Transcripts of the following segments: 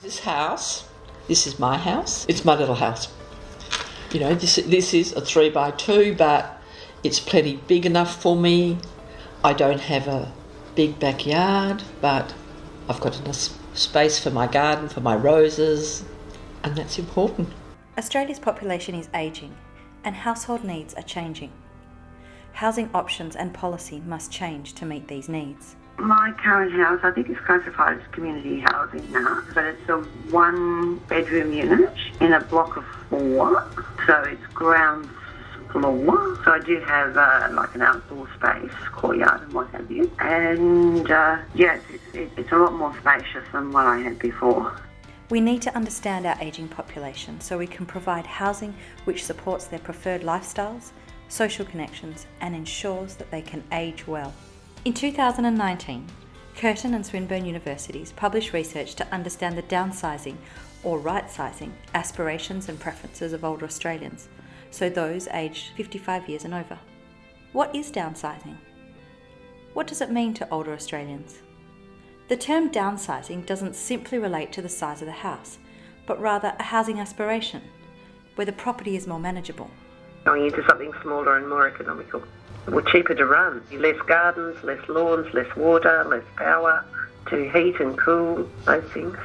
This house, this is my house. It's my little house. You know, this is a 3x2, but it's plenty big enough for me. I don't have a big backyard, but I've got enough space for my garden, for my roses, and that's important. Australia's population is ageing and household needs are changing. Housing options and policy must change to meet these needs. My current house, I think it's classified as community housing now, but it's a 1-bedroom unit in a block of 4, so it's ground floor. So I do have like an outdoor space, courtyard and what have you. And yes, it's a lot more spacious than what I had before. We need to understand our ageing population so we can provide housing which supports their preferred lifestyles, social connections and ensures that they can age well. In 2019, Curtin and Swinburne universities published research to understand the downsizing or right-sizing aspirations and preferences of older Australians, so those aged 55 years and over. What is downsizing? What does it mean to older Australians? The term downsizing doesn't simply relate to the size of the house, but rather a housing aspiration, where the property is more manageable. Going into something smaller and more economical. Or cheaper to run. Less gardens, less lawns, less water, less power to heat and cool, those things.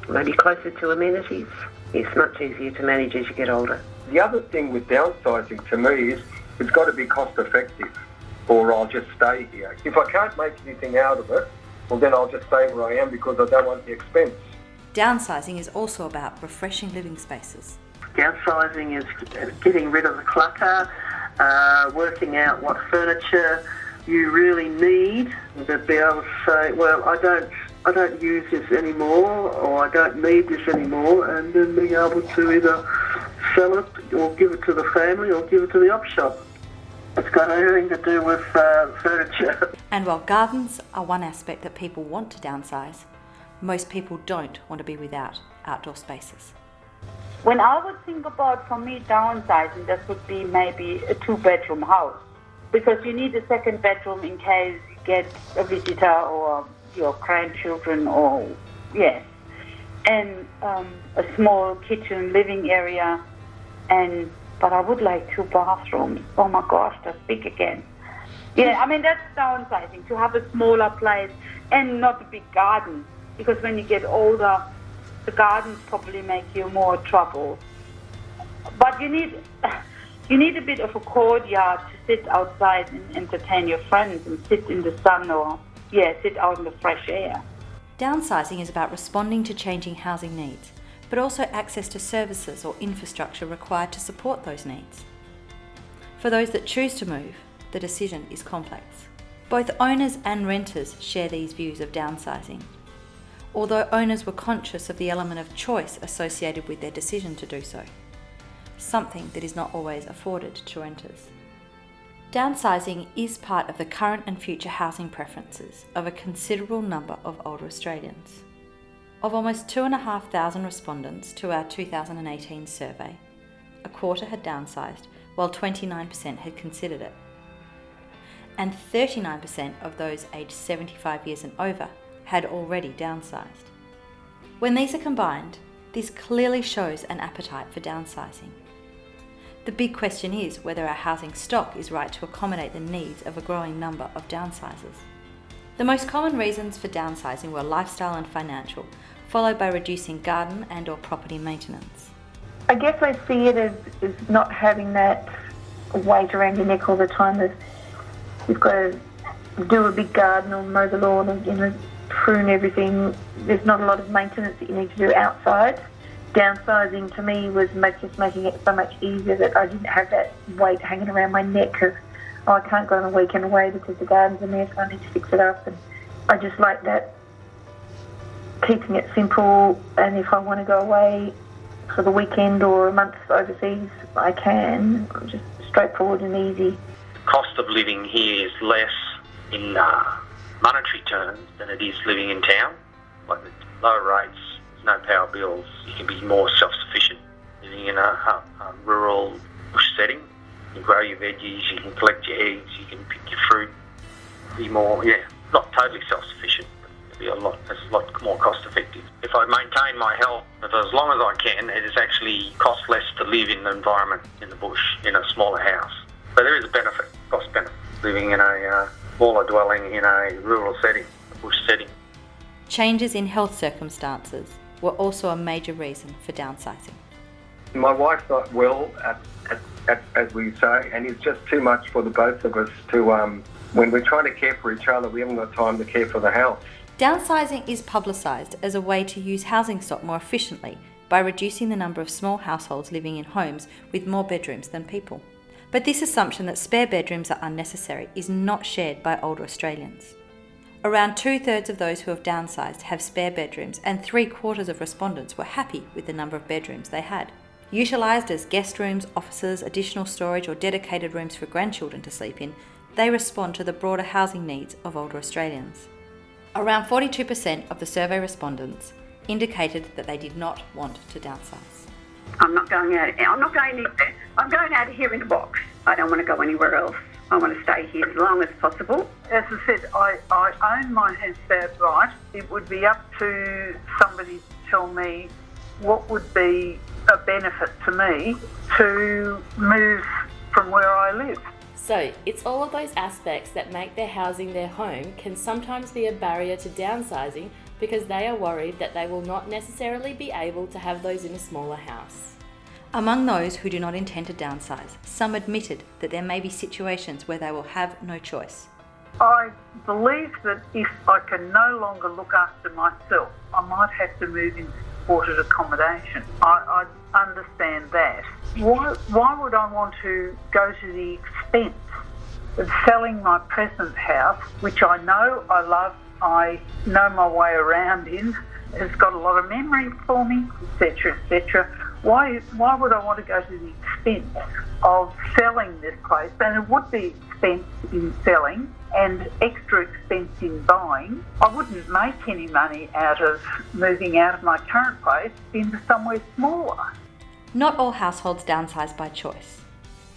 Maybe closer to amenities. It's much easier to manage as you get older. The other thing with downsizing to me is it's got to be cost effective or I'll just stay here. If I can't make anything out of it, well then I'll just stay where I am because I don't want the expense. Downsizing is also about refreshing living spaces. Downsizing is getting rid of the clutter, working out what furniture you really need, to be able to say, well, I don't use this anymore, or I don't need this anymore, and then being able to either sell it or give it to the family or give it to the op shop. It's got everything to do with furniture. And while gardens are one aspect that people want to downsize, most people don't want to be without outdoor spaces. When I would think about, for me, downsizing, that would be maybe a 2-bedroom house. Because you need a second bedroom in case you get a visitor or your grandchildren or, yes. And a small kitchen, living area. But I would like 2 bathrooms. Oh my gosh, that's big again. Yeah, I mean, that's downsizing, to have a smaller place and not a big garden. Because when you get older, the gardens probably make you more trouble. But you need a bit of a courtyard to sit outside and entertain your friends and sit in the sun or, sit out in the fresh air. Downsizing is about responding to changing housing needs, but also access to services or infrastructure required to support those needs. For those that choose to move, the decision is complex. Both owners and renters share these views of downsizing, although owners were conscious of the element of choice associated with their decision to do so, something that is not always afforded to renters. Downsizing is part of the current and future housing preferences of a considerable number of older Australians. Of almost 2,500 respondents to our 2018 survey, a quarter had downsized, while 29% had considered it. And 39% of those aged 75 years and over had already downsized. When these are combined, this clearly shows an appetite for downsizing. The big question is whether our housing stock is right to accommodate the needs of a growing number of downsizers. The most common reasons for downsizing were lifestyle and financial, followed by reducing garden and or property maintenance. I guess I see it as not having that weight around your neck all the time. You've got to do a big garden or mow the lawn and prune everything. There's not a lot of maintenance that you need to do outside. Downsizing to me was just making it so much easier that I didn't have that weight hanging around my neck because I can't go on a weekend away because the garden's a mess, I need to fix it up. And I just like that, keeping it simple, and if I want to go away for the weekend or a month overseas, I can. Just straightforward and easy. Cost of living here is less in monetary terms than it is living in town. Like the lower rates, there's no power bills, you can be more self-sufficient. Living in a rural bush setting, you can grow your veggies, you can collect your eggs, you can pick your fruit, be more, not totally self-sufficient, but a be a lot more cost effective. If I maintain my health for as long as I can, it is actually cost less to live in the environment in the bush, in a smaller house. So there is a benefit, cost benefit, living in a smaller dwelling in a rural setting, a bush setting. Changes in health circumstances were also a major reason for downsizing. My wife's not well, as we say, and it's just too much for the both of us to, when we're trying to care for each other, we haven't got time to care for the house. Downsizing is publicised as a way to use housing stock more efficiently by reducing the number of small households living in homes with more bedrooms than people. But this assumption that spare bedrooms are unnecessary is not shared by older Australians. Around 2/3 of those who have downsized have spare bedrooms, and 3/4 of respondents were happy with the number of bedrooms they had. Utilised as guest rooms, offices, additional storage or dedicated rooms for grandchildren to sleep in, they respond to the broader housing needs of older Australians. Around 42% of the survey respondents indicated that they did not want to downsize. I'm not going out. I'm not going anywhere. I'm going out of here in a box. I don't want to go anywhere else. I want to stay here as long as possible. As I said, I own my homestead right. It would be up to somebody to tell me what would be a benefit to me to move from where I live. So, it's all of those aspects that make their housing their home can sometimes be a barrier to downsizing because they are worried that they will not necessarily be able to have those in a smaller house. Among those who do not intend to downsize, some admitted that there may be situations where they will have no choice. I believe that if I can no longer look after myself, I might have to move into supported accommodation. I understand that. Why would I want to go to the expense of selling my present house, which I know I love, I know my way around in, has got a lot of memory for me, etc., etc. Why would I want to go to the expense of selling this place? And it would be expense in selling and extra expense in buying. I wouldn't make any money out of moving out of my current place into somewhere smaller. Not all households downsize by choice,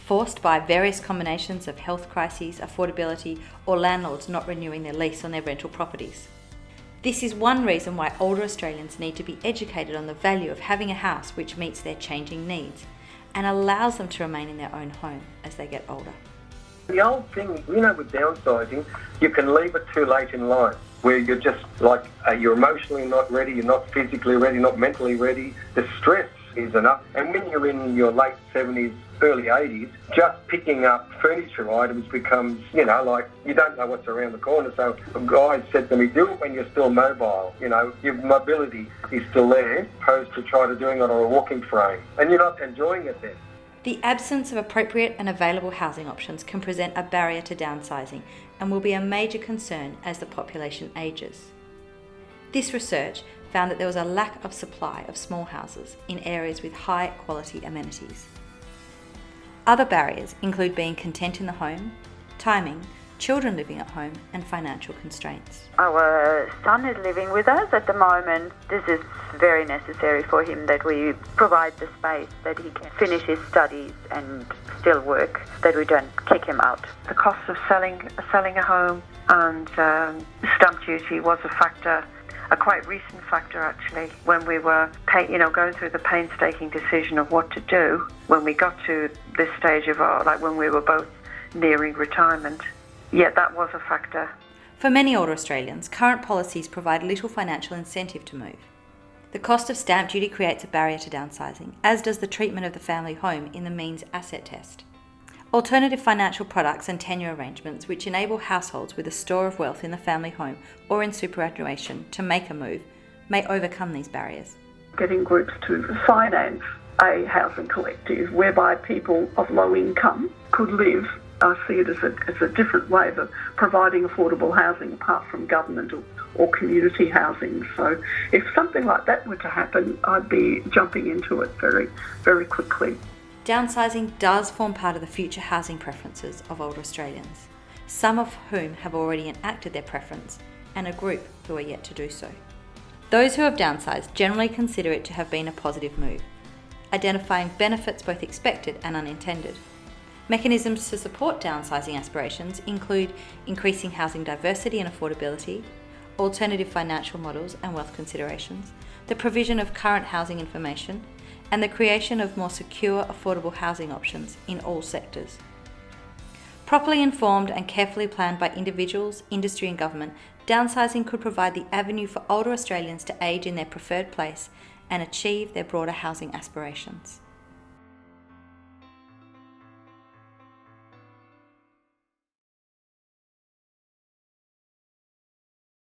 forced by various combinations of health crises, affordability, or landlords not renewing their lease on their rental properties. This is one reason why older Australians need to be educated on the value of having a house which meets their changing needs and allows them to remain in their own home as they get older. The old thing, with downsizing, you can leave it too late in life, where you're just you're emotionally not ready, you're not physically ready, not mentally ready. The stress is enough. And when you're in your late 70s, early 80s, just picking up furniture items becomes, you don't know what's around the corner. So a guy said to me, do it when you're still mobile. Your mobility is still there, opposed to try to doing it on a walking frame. And you're not enjoying it then. The absence of appropriate and available housing options can present a barrier to downsizing and will be a major concern as the population ages. This research found that there was a lack of supply of small houses in areas with high quality amenities. Other barriers include being content in the home, timing, children living at home, and financial constraints. Our son is living with us at the moment. This is very necessary for him that we provide the space that he can finish his studies and still work, that we don't kick him out. The cost of selling a home and stamp duty was a factor, a quite recent factor actually, when we were going through the painstaking decision of what to do when we got to this stage of when we were both nearing retirement. Yeah, that was a factor. For many older Australians, current policies provide little financial incentive to move. The cost of stamp duty creates a barrier to downsizing, as does the treatment of the family home in the means asset test. Alternative financial products and tenure arrangements which enable households with a store of wealth in the family home or in superannuation to make a move may overcome these barriers. Getting groups to finance a housing collective whereby people of low income could live, I see it as a different way of providing affordable housing apart from government or community housing. So if something like that were to happen, I'd be jumping into it very, very quickly. Downsizing does form part of the future housing preferences of older Australians, some of whom have already enacted their preference and a group who are yet to do so. Those who have downsized generally consider it to have been a positive move, identifying benefits both expected and unintended. Mechanisms to support downsizing aspirations include increasing housing diversity and affordability, alternative financial models and wealth considerations, the provision of current housing information, and the creation of more secure, affordable housing options in all sectors. Properly informed and carefully planned by individuals, industry and government, downsizing could provide the avenue for older Australians to age in their preferred place and achieve their broader housing aspirations.